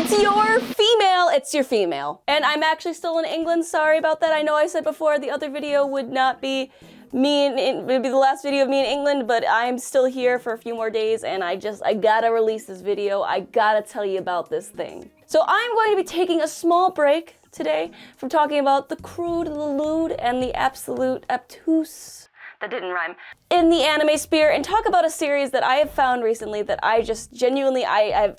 It's your female. And I'm actually still in England, sorry about that. I know I said before the other video would not be it would be the last video of me in England, but I'm still here for a few more days and I gotta release this video. I gotta tell you about this thing. So I'm going to be taking a small break today from talking about the crude, the lewd, and the absolute obtuse, that didn't rhyme, in the anime sphere, and talk about a series that I have found recently that I just genuinely, I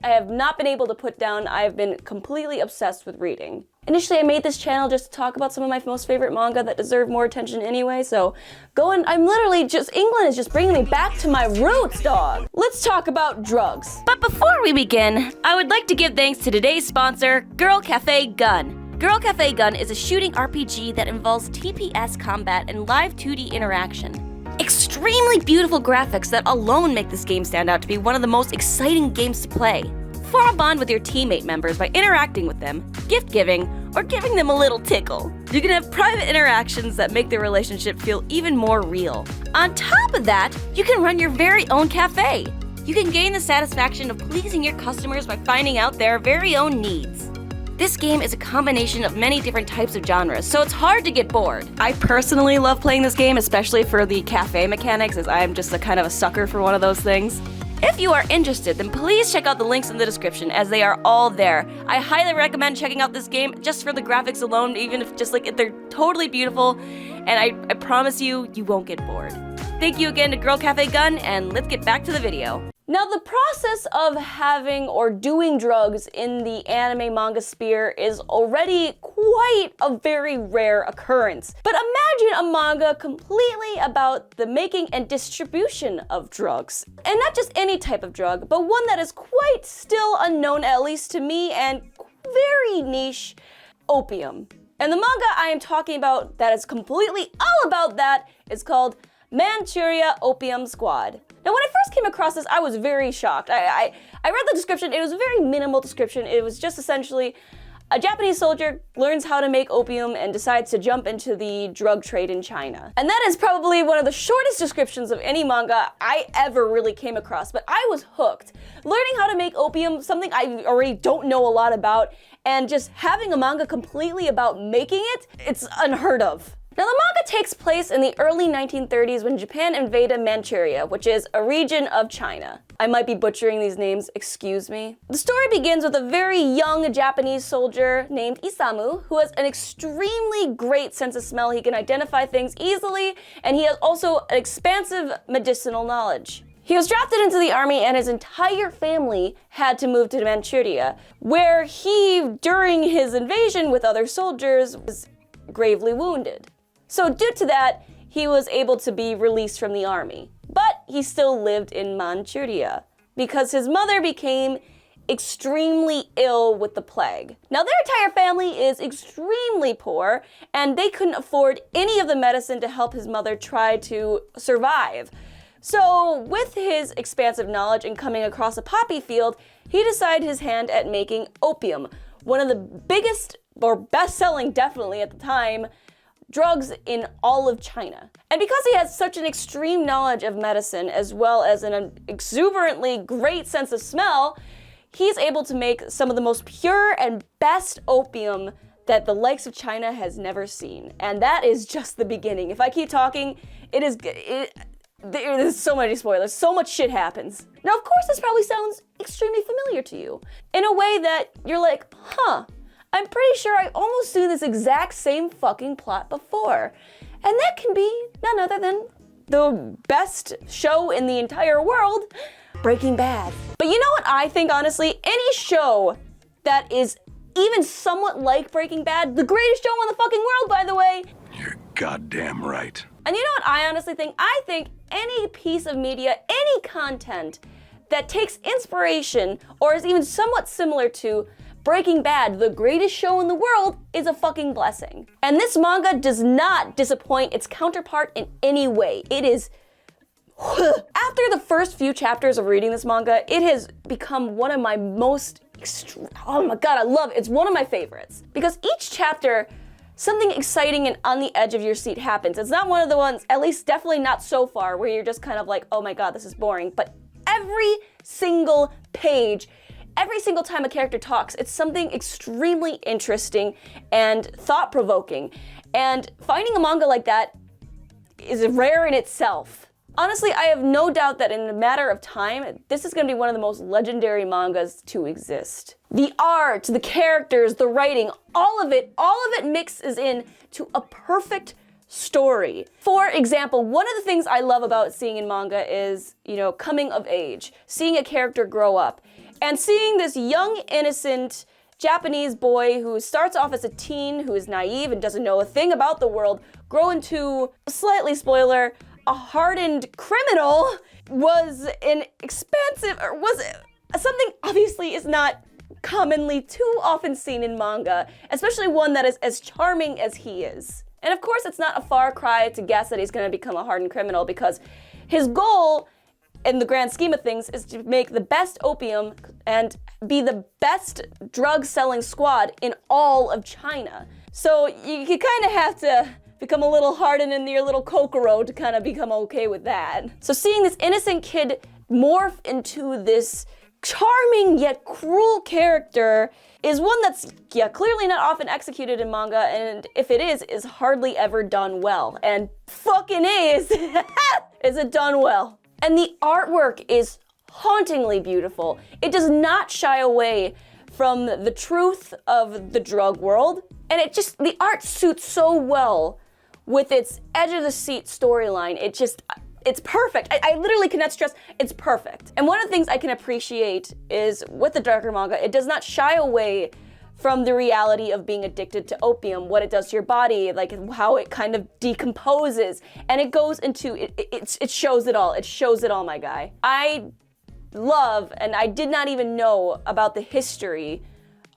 have not been able to put down. I have been completely obsessed with reading. Initially, I made this channel just to talk about some of my most favorite manga that deserve more attention anyway, so I'm literally England is just bringing me back to my roots, dog. Let's talk about drugs. But before we begin, I would like to give thanks to today's sponsor, Girl Cafe Gun. Girl Cafe Gun is a shooting RPG that involves TPS combat and live 2D interaction. Extremely beautiful graphics that alone make this game stand out to be one of the most exciting games to play. Form a bond with your teammate members by interacting with them, gift giving, or giving them a little tickle. You can have private interactions that make the relationship feel even more real. On top of that, you can run your very own cafe. You can gain the satisfaction of pleasing your customers by finding out their very own needs. This game is a combination of many different types of genres, so it's hard to get bored. I personally love playing this game, especially for the cafe mechanics, as I'm just a kind of a sucker for one of those things. If you are interested, then please check out the links in the description, as they are all there. I highly recommend checking out this game just for the graphics alone, even if they're totally beautiful, and I promise you, you won't get bored. Thank you again to Girl Cafe Gun, and let's get back to the video. Now, the process of having or doing drugs in the anime manga sphere is already quite a very rare occurrence. But imagine a manga completely about the making and distribution of drugs. And not just any type of drug, but one that is quite still unknown, at least to me, and very niche: opium. And the manga I am talking about that is completely all about that is called Manchuria Opium Squad. Now, when I first came across this, I was very shocked. I read the description. It was a very minimal description. It was just essentially a Japanese soldier learns how to make opium and decides to jump into the drug trade in China. And that is probably one of the shortest descriptions of any manga I ever really came across, but I was hooked. Learning how to make opium, something I already don't know a lot about, and just having a manga completely about making it, it's unheard of. Now, the manga takes place in the early 1930s when Japan invaded Manchuria, which is a region of China. I might be butchering these names, excuse me. The story begins with a very young Japanese soldier named Isamu, who has an extremely great sense of smell. He can identify things easily, and he has also an expansive medicinal knowledge. He was drafted into the army, and his entire family had to move to Manchuria, where he, during his invasion with other soldiers, was gravely wounded. So due to that, he was able to be released from the army. But he still lived in Manchuria because his mother became extremely ill with the plague. Now, their entire family is extremely poor, and they couldn't afford any of the medicine to help his mother try to survive. So with his expansive knowledge and coming across a poppy field, he decided his hand at making opium, one of the biggest, or best-selling definitely at the time, drugs in all of China. And because he has such an extreme knowledge of medicine as well as an exuberantly great sense of smell, he's able to make some of the most pure and best opium that the likes of China has never seen. And that is just the beginning. If I keep talking, there's so many spoilers, so much shit happens. Now, of course, this probably sounds extremely familiar to you in a way that you're like, huh, I'm pretty sure I almost seen this exact same fucking plot before. And that can be none other than the best show in the entire world, Breaking Bad. But you know what I think, honestly? Any show that is even somewhat like Breaking Bad, the greatest show in the fucking world, by the way. You're goddamn right. And you know what I honestly think? I think any piece of media, any content that takes inspiration or is even somewhat similar to Breaking Bad, the greatest show in the world, is a fucking blessing. And this manga does not disappoint its counterpart in any way. It is... After the first few chapters of reading this manga, it has become one of my most oh my god, I love it. It's one of my favorites. Because each chapter, something exciting and on the edge of your seat happens. It's not one of the ones, at least definitely not so far, where you're just kind of like, oh my god, this is boring. But every single page every single time a character talks, it's something extremely interesting and thought-provoking. And finding a manga like that is rare in itself. Honestly, I have no doubt that in a matter of time, this is going to be one of the most legendary mangas to exist. The art, the characters, the writing, all of it mixes in to a perfect story. For example, one of the things I love about seeing in manga is, coming of age, seeing a character grow up, and seeing this young, innocent Japanese boy who starts off as a teen, who is naive and doesn't know a thing about the world, grow into, slightly spoiler, a hardened criminal, was something obviously is not commonly too often seen in manga, especially one that is as charming as he is. And of course, it's not a far cry to guess that he's going to become a hardened criminal, because his goal, in the grand scheme of things, is to make the best opium and be the best drug-selling squad in all of China. So you kind of have to become a little hardened in your little kokoro to kind of become okay with that. So seeing this innocent kid morph into this charming yet cruel character is one that's, clearly not often executed in manga, and if it is hardly ever done well. And fucking is it done well. And the artwork is hauntingly beautiful. It does not shy away from the truth of the drug world, and the art suits so well with its edge-of-the-seat storyline. It's perfect. I literally cannot stress, it's perfect. And one of the things I can appreciate is, with the darker manga, it does not shy away from the reality of being addicted to opium, what it does to your body, like how it kind of decomposes, and it goes into, it shows it all. It shows it all, my guy. I love, and I did not even know about the history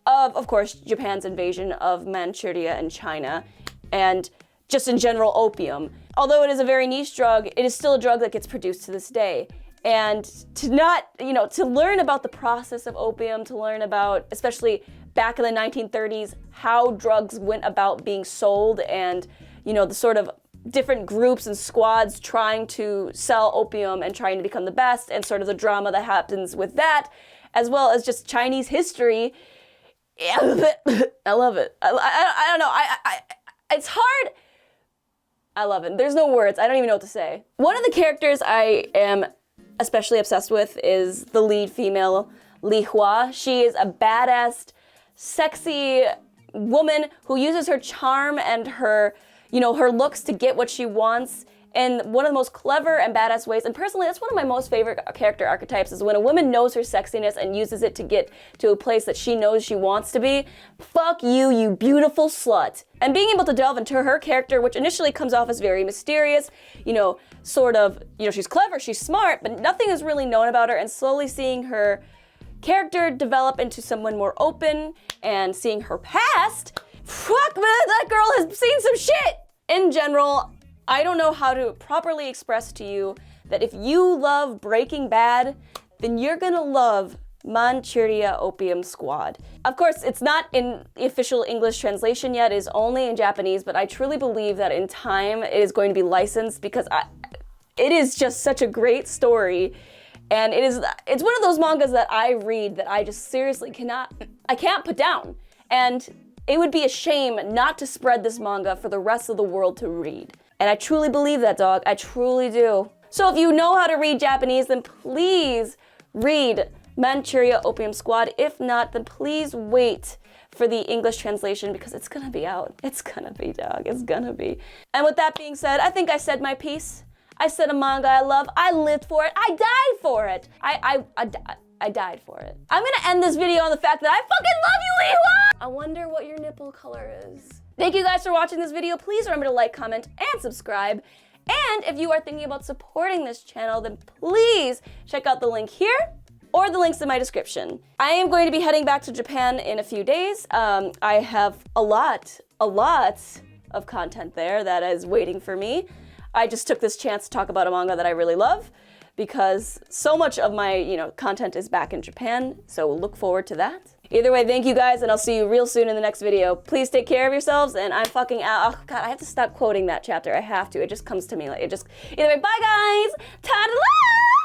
of course, Japan's invasion of Manchuria and China, and just in general opium. Although it is a very niche drug, it is still a drug that gets produced to this day. And to learn about the process of opium, to learn about, especially back in the 1930s, how drugs went about being sold, and, the sort of different groups and squads trying to sell opium and trying to become the best, and sort of the drama that happens with that, as well as just Chinese history. I love it. I don't know. It's hard. I love it. There's no words. I don't even know what to say. One of the characters I am especially obsessed with is the lead female, Li Hua. She is a badass, sexy woman who uses her charm and her looks to get what she wants in one of the most clever and badass ways. And personally, that's one of my most favorite character archetypes, is when a woman knows her sexiness and uses it to get to a place that she knows she wants to be. Fuck you, you beautiful slut. And being able to delve into her character, which initially comes off as very mysterious, she's clever, she's smart, but nothing is really known about her, and slowly seeing her character develop into someone more open, and seeing her past, fuck man, that girl has seen some shit! In general, I don't know how to properly express to you that if you love Breaking Bad, then you're gonna love Manchuria Opium Squad. Of course, it's not in the official English translation yet, it is only in Japanese, but I truly believe that in time it is going to be licensed, because it is just such a great story. And it's one of those mangas that I read that I just seriously can't put down. And it would be a shame not to spread this manga for the rest of the world to read. And I truly believe that, dog. I truly do. So if you know how to read Japanese, then please read Manchuria Opium Squad. If not, then please wait for the English translation, because it's gonna be out. It's gonna be, dog. It's gonna be. And with that being said, I think I said my piece. I said a manga I love. I lived for it. I died for it. I died for it. I'm gonna end this video on the fact that I fucking love you, Li Hua! I wonder what your nipple color is. Thank you guys for watching this video. Please remember to like, comment, and subscribe. And if you are thinking about supporting this channel, then please check out the link here or the links in my description. I am going to be heading back to Japan in a few days. I have a lot of content there that is waiting for me. I just took this chance to talk about a manga that I really love, because so much of my, content is back in Japan, so look forward to that. Either way, thank you guys, and I'll see you real soon in the next video. Please take care of yourselves, and I'm fucking out. Oh God, I have to stop quoting that chapter. I have to. It just comes to me like, either way, bye guys! Ta-da!